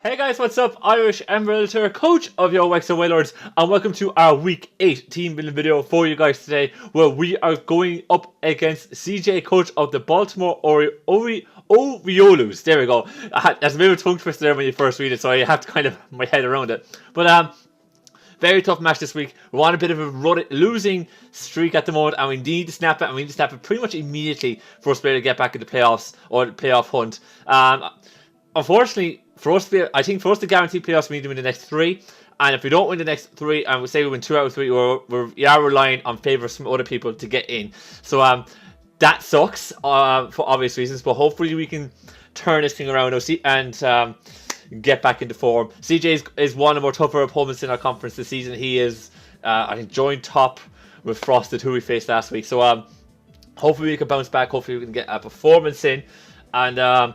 Hey guys, what's up? IrishEmerald here, coach of your Wexford Wailords, and welcome to our Week 8 team building video for you guys today, where we are going up against CJ, coach of the Baltimore Oriolus. There we go. That's a bit of a tongue twister there when you first read it, so I have to kind of my head around it. But very tough match this week. We're on a bit of a losing streak at the moment, and we need to snap it, and we need to snap it pretty much immediately for us to be able to get back in the playoffs or the playoff hunt. Unfortunately, I think for us to guarantee playoffs, we need to win the next 3. And if we don't win the next 3, and we say we win 2 out of 3, we are relying on favour of some other people to get in. So that sucks for obvious reasons. But hopefully we can turn this thing around and get back into form. CJ is one of our tougher opponents in our conference this season. He is, I think, joint top with Frosted, who we faced last week. So hopefully we can bounce back. Hopefully we can get a performance in. And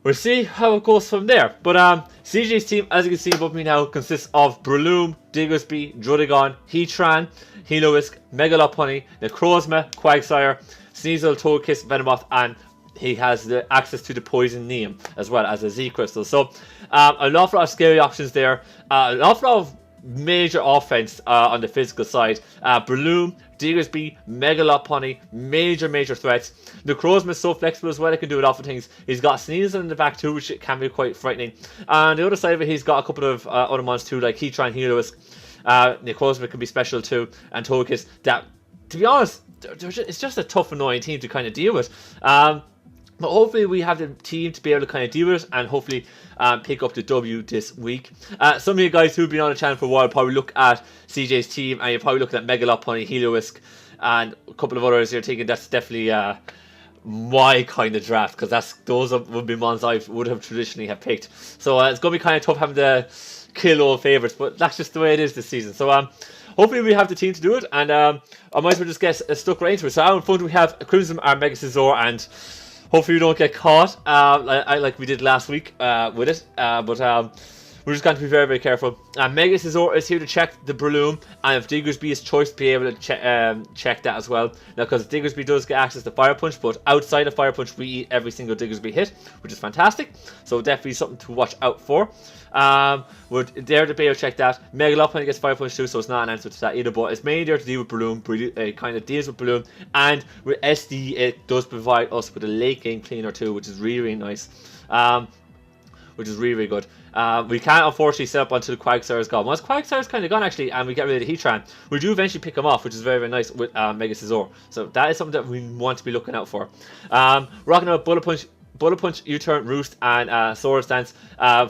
we'll see how it goes from there. But CJ's team, as you can see above me now, consists of Breloom, Diggersby, Drudigon, Heatran, Heloisk, Megalopunny, Necrozma, Quagsire, Sneasel, Togekiss, Venomoth, and he has the access to the Poison Neem as well as a Z-Crystal. So an awful lot of scary options there. An awful lot of major offense on the physical side. Breloom, Diggersby, Megalopunny, major threats. Necrozma is so flexible as well, he can do it awful things. He's got Sneasel in the back too, which can be quite frightening. And the other side of it, he's got a couple of other monsters too, like Heatran, Heloisk. Necrozma can be special too, and Togekiss. That, to be honest, it's just a tough, annoying team to kind of deal with. But hopefully we have the team to be able to kind of deal with it and hopefully pick up the W this week. Some of you guys who've been on the channel for a while probably look at CJ's team and you're probably looking at Megalopunny, Heloisk, and a couple of others. You're thinking that's definitely my kind of draft, because those would be ones I would have traditionally have picked. So it's going to be kind of tough having to kill all favourites, but that's just the way it is this season. So hopefully we have the team to do it, and I might as well just get stuck right into it. So out in front we have Crimson, our Mega Scizor, and hopefully we don't get caught like we did last week with it. But we're just going to be very careful. Mega Scizor is here to check the Breloom, and if Diggersby is choice, to be able to check that as well. Now, because Diggersby does get access to Fire Punch, but outside of Fire Punch, we eat every single Diggersby hit, which is fantastic. So definitely something to watch out for. We're there to be able to check that. Megalopunny gets Fire Punch too, so it's not an answer to that either. But it's mainly there to deal with Breloom. It kind of deals with Breloom, and with SD, it does provide us with a late game cleaner too, which is really nice. Which is really good. We can't unfortunately set up until Quagsire is gone. Once Quagsire is kind of gone actually, and we get rid of the Heatran, we do eventually pick him off, which is very nice with Mega Scizor. So that is something that we want to be looking out for. Rocking out Bullet Punch, U-Turn, Roost, and Swords Dance.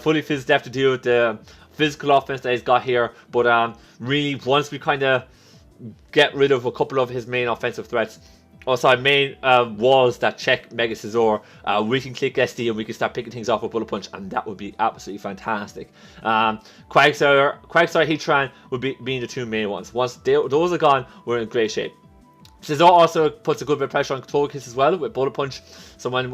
Fully Fizz Def to deal with the physical offense that he's got here. But really, once we kind of get rid of a couple of his main offensive threats, main walls that check Mega Scizor, we can click SD and we can start picking things off with Bullet Punch, and that would be absolutely fantastic. Quagsire, Heatran would be being the 2 main ones. Once those are gone, we're in great shape. Scizor also puts a good bit of pressure on Togekiss as well with Bullet Punch. So when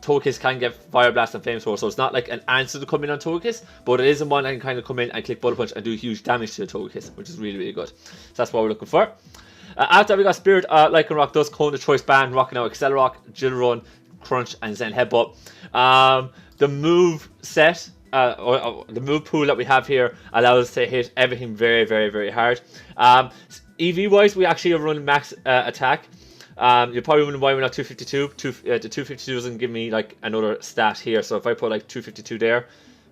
Togekiss can get Fire Blast and Flame Sword, so it's not like an answer to come in on Togekiss, but it is one that can kind of come in and click Bullet Punch and do huge damage to the Togekiss, which is really good. So that's what we're looking for. After that, we got Spirit, Lycanroc does cone the choice band, rocking out Accelerock, Jilron, Crunch, and Zen Headbutt. The move set, or the move pool that we have here allows us to hit everything very hard. EV wise, we actually are running max attack. You're probably wondering why we're not 252. The 252 doesn't give me like another stat here, so if I put like 252 there,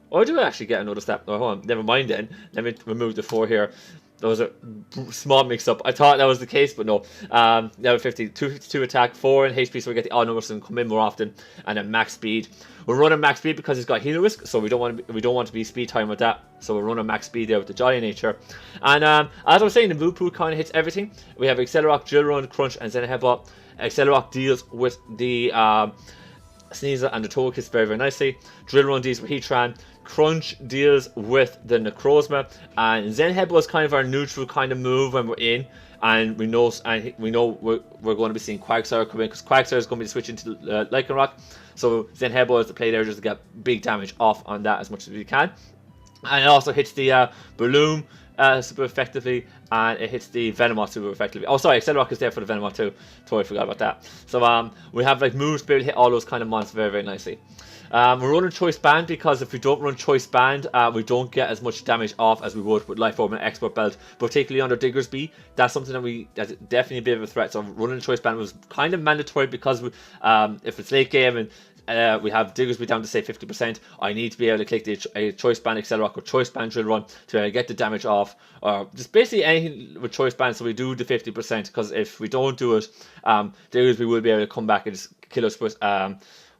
or do I actually get another stat? No, hold on, never mind then. Let me remove the 4 here. That was a small mix-up. I thought that was the case, but no. Level 50, 252 attack, 4 in HP, so we get the odd numbers so come in more often, and then max speed. We're running max speed because he's got Heloisk, so we don't want to be speed time with that. So we're running max speed there with the Jolly Nature. And as I was saying, the move pool kind of hits everything. We have Accelerock, Jilron, Crunch, and Zen Headbutt. Accelerock deals with the Sneasel and the Togekiss very nicely. Drillrun deals with Heatran. Crunch deals with the Necrozma, and Zen Headbutt is kind of our neutral kind of move when we're in, and we know we're going to be seeing Quagsire come in, because Quagsire is going to be switching to Lycanroc, so Zen Headbutt is the play there just to get big damage off on that as much as we can. And it also hits the Breloom super effectively, and it hits the Venomoth too effectively. Oh, sorry, Accelerock is there for the Venomoth too. Totally forgot about that. So we have like moves to be able to hit all those kind of monsters very, very nicely. We're running Choice Band because if we don't run Choice Band, we don't get as much damage off as we would with Life Orb and Expert Belt, particularly under Diggersby. That's something that's definitely a bit of a threat. So running Choice Band was kind of mandatory because if it's late game and we have Diggersby down to say 50%, I need to be able to click a Choice Band Accelerock or Choice Band Drill Run to get the damage off, or just basically anything with Choice Band so we do the 50%, because if we don't do it, Diggersby will be able to come back and just kill us with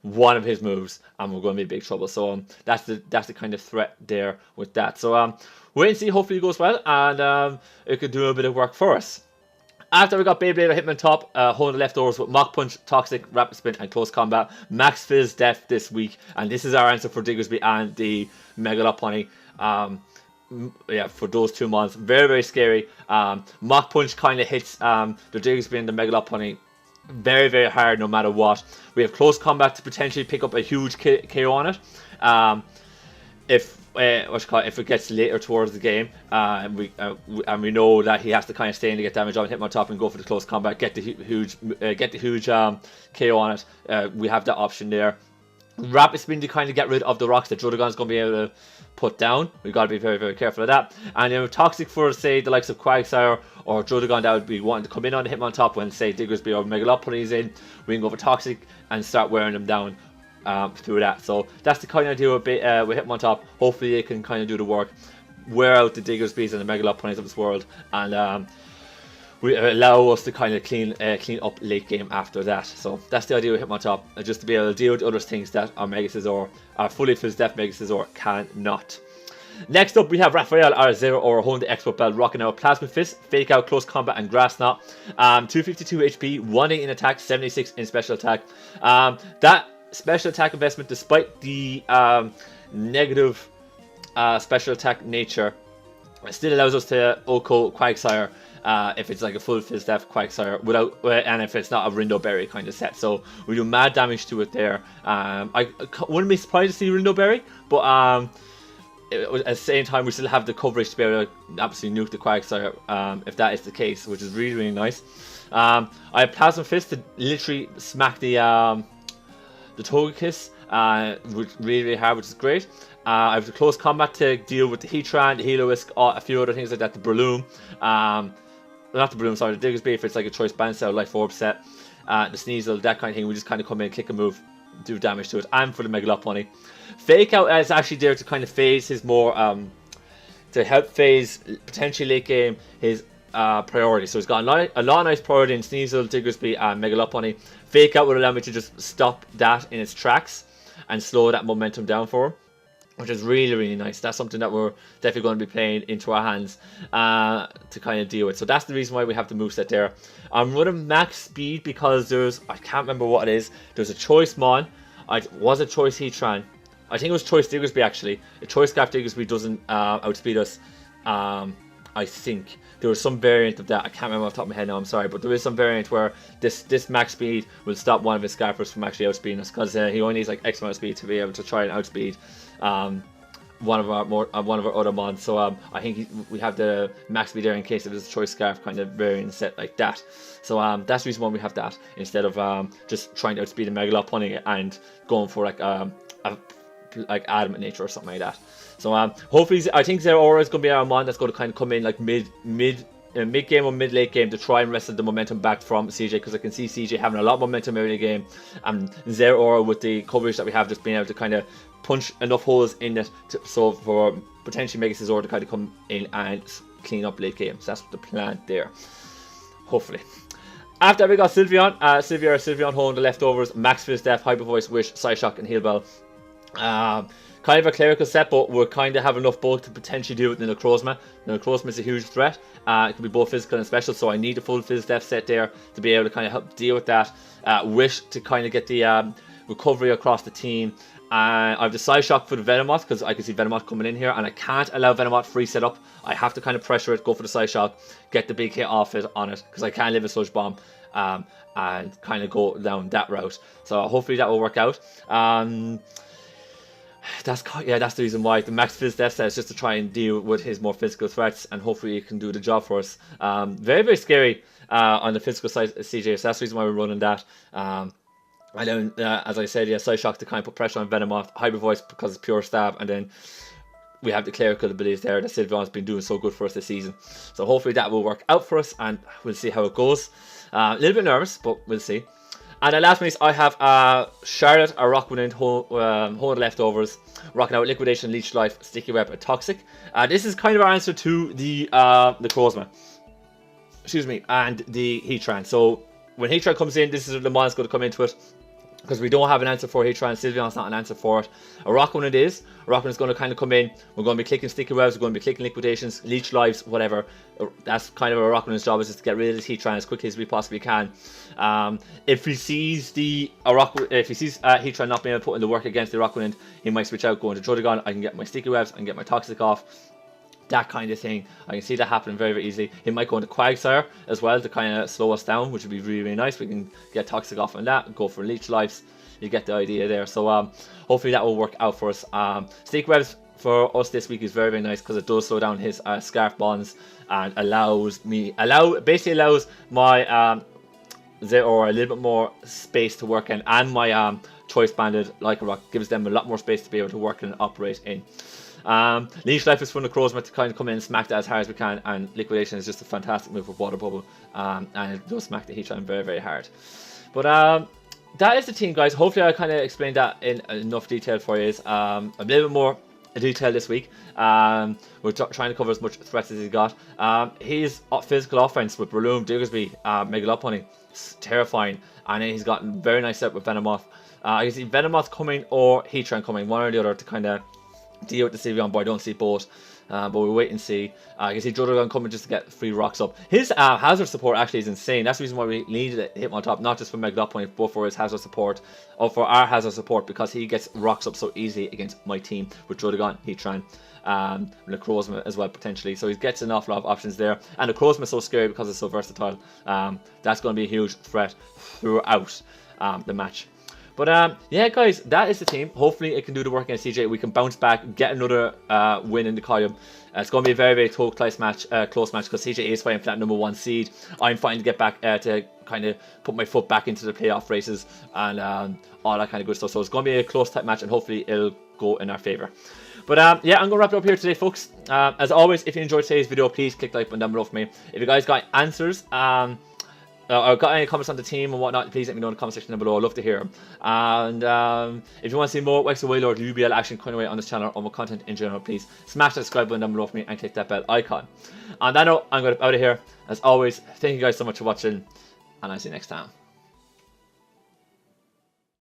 one of his moves, and we're going to be in big trouble. So that's the kind of threat there with that. So wait and see. Hopefully it goes well, and it could do a bit of work for us. After we got Beyblade or Hitman top, holding the leftovers with Mach Punch, Toxic, Rapid Spin, and Close Combat. Max Fizz Death this week, and this is our answer for Diggersby and the Mega Lopunny. Yeah, for those 2 months, very, very scary. Mach Punch kind of hits the Diggersby and the Mega Lopunny very, very hard no matter what. We have Close Combat to potentially pick up a huge KO on it. If it gets later towards the game, and we know that he has to kind of stay in to get damage on, hit my top, and go for the Close Combat, get the huge KO on it. We have that option there. Rapid Spin to kind of get rid of the rocks that Drodagon's going to be able to put down. We've got to be very, very careful of that. And Toxic for, say, the likes of Quagsire or Drodagon that would be wanting to come in on the Hitmontop when, say, Diggersby or Mega Lopunny's in. We can go for Toxic and start wearing them down through that. So that's the kind of deal with Hitmontop. Hopefully it can kind of do the work, wear out the Diggersbys and the Mega Lopunnies of this world, and we allow us to kind of clean up late game after that. So that's the idea with Hitmontop, just to be able to deal with other things that our Mega Scizor, our fully Fizz Death Mega Scizor cannot. Next up, we have Raphael, our Zero Aura, holding the Expert Belt, rocking out Plasma Fist, Fake Out, Close Combat, and Grass Knot. 252 HP, 180 in attack, 76 in special attack. That special attack investment, despite the negative special attack nature, it still allows us to Oko Quagsire if it's like a full Fizz Death Quagsire and if it's not a Rindo Berry kind of set. So we do mad damage to it there. I wouldn't be surprised to see Rindo Berry, but at the same time we still have the coverage to be able to absolutely nuke the Quagsire if that is the case, which is really, really nice. I have Plasma Fist to literally smack the Togekiss, really, really hard, which is great. I have the Close Combat to deal with the Heatran, the Heliolisk, a few other things like that, the Breloom. Not the Breloom, sorry, the Diggersby if it's like a Choice Band set or Life Orb set. The Sneasel, that kind of thing, we just kind of come in, kick a move, do damage to it, and for the Mega Lopunny. Fake Out is actually there to kind of phase his more, to help phase, potentially late game, his priority. So he's got a lot of nice priority in Sneasel, Diggersby, and Mega Lopunny. Fake Out would allow me to just stop that in its tracks and slow that momentum down for him, which is really, really nice. That's something that we're definitely going to be playing into our hands to kind of deal with. So that's the reason why we have the moveset there. I'm running max speed because I can't remember what it is. There's a Choice Mon. Was a Choice Heatran. I think it was Choice Diggersby actually. A Choice Scarf Diggersby doesn't outspeed us. I think there was some variant of that. I can't remember off the top of my head now, I'm sorry, but there is some variant where this max speed will stop one of his Scarfers from actually outspeeding us, because he only needs like X amount of speed to be able to try and outspeed one of our other mons. So I think we have the max speed there in case it is a Choice Scarf kind of variant set like that. So that's the reason why we have that, instead of just trying to outspeed a Mega Lopunny and going for like like Adamant Nature or something like that. So hopefully, I think Zero Aura is going to be our mon that's going to kind of come in like mid game or mid late game to try and wrestle the momentum back from CJ, because I can see CJ having a lot of momentum early game, and Zero Aura with the coverage that we have, just being able to kind of punch enough holes in it so for potentially Mega Scizor to kind of come in and clean up late game. So that's the plan there, hopefully. After we got Sylveon, Sylveon holding the leftovers, Max Fizz Death, Hyper Voice, Wish, Psyshock, and Heal Bell. Kind of a clerical set, but we'll kind of have enough bulk to potentially deal with the Necrozma. The Necrozma is a huge threat. It can be both physical and special, so I need a full Fizz Death set there to be able to kind of help deal with that. Wish to kind of get the recovery across the team. I have the Psyshock for the Venomoth, because I can see Venomoth coming in here, and I can't allow Venomoth free setup. I have to kind of pressure it, go for the Psyshock, get the big hit off it on it, because I can't live a Sludge Bomb, and kind of go down that route. So hopefully that will work out. That's the reason why the max phys death set is just to try and deal with his more physical threats, and hopefully it can do the job for us. Very, very scary on the physical side of CJ, so that's the reason why we're running that. And then, as I said, yeah, Side Shock to kind of put pressure on Venomoth, Hybrid Voice because it's pure stab, and then we have the clerical abilities there that Sylveon's been doing so good for us this season. So hopefully that will work out for us, and we'll see how it goes. A little bit nervous, but we'll see. And then last but not least, I have Charlotte, a Rockwind, Hold Leftovers, rocking out Liquidation, Leech Life, Sticky Web, and Toxic. This is kind of our answer to the Crozma. Excuse me, and the Heatran. So when Heatran comes in, this is the mon that's going to come into it. Because we don't have an answer for Heatran, Sylveon's not an answer for it. A Rockwind is. A Rockwind is going to kind of come in. We're going to be clicking Sticky Webs, we're going to be clicking Liquidations, Leech Lives, whatever. That's kind of a Rockwind's job, is just to get rid of this Heatran as quickly as we possibly can. If he sees Heatran not being able to put in the work against the Rockwind, he might switch out, going to Druddigon. I can get my Sticky Webs, I can get my Toxic off. That kind of thing. I can see that happening very, very easily. He might go into Quagsire as well to kind of slow us down, which would be really, really nice. We can get Toxic off on that, go for Leech Lives. You get the idea there. So hopefully that will work out for us. Sticky Webs for us this week is very, very nice because it does slow down his Scarf Bonds and basically allows my or a little bit more space to work in, and my Choice Banded Lycanroc gives them a lot more space to be able to work and operate in. Leech Life is from the Crozma to kind of come in and smack that as hard as we can, and Liquidation is just a fantastic move with Water Bubble, and it does smack the Heatran very, very hard. But that is the team, guys. Hopefully I kind of explained that in enough detail for you. A little bit more detail this week. We're trying to cover as much threats as he's got. His physical offense with Breloom, Diggersby, Mega Lopunny, terrifying, and then he's gotten very nice set with Venomoth. I can see Venomoth coming or Heatran coming, one or the other, to kind of deal with the Sylveon, but I don't see both. But we'll wait and see. I can see Druddigon coming just to get 3 rocks up. His hazard support actually is insane. That's the reason why we needed to hit him on top, not just for Mega Lopunny, but for his hazard support, or for our hazard support, because he gets rocks up so easily against my team with Druddigon, Heatran, and the Crozma as well potentially. So he gets an awful lot of options there. And the Crozma is so scary because it's so versatile. That's going to be a huge threat throughout the match. But yeah, guys, that is the team. Hopefully it can do the work against CJ. We can bounce back, get another win in the column. It's going to be a very, very close match because CJ is fighting for that #1 seed. I'm fighting to get back to kind of put my foot back into the playoff races and all that kind of good stuff. So it's going to be a close type match, and hopefully it'll go in our favor. But yeah, I'm going to wrap it up here today, folks. As always, if you enjoyed today's video, please click the like button down below for me. If you guys got answers, or got any comments on the team and whatnot, please let me know in the comment section down below. I'd love to hear them. And if you want to see more Wexford Wailords UBL action coming away on this channel or more content in general, please smash that subscribe button down below for me and click that bell icon. On that note, I'm going to be out of here. As always, thank you guys so much for watching, and I'll see you next time.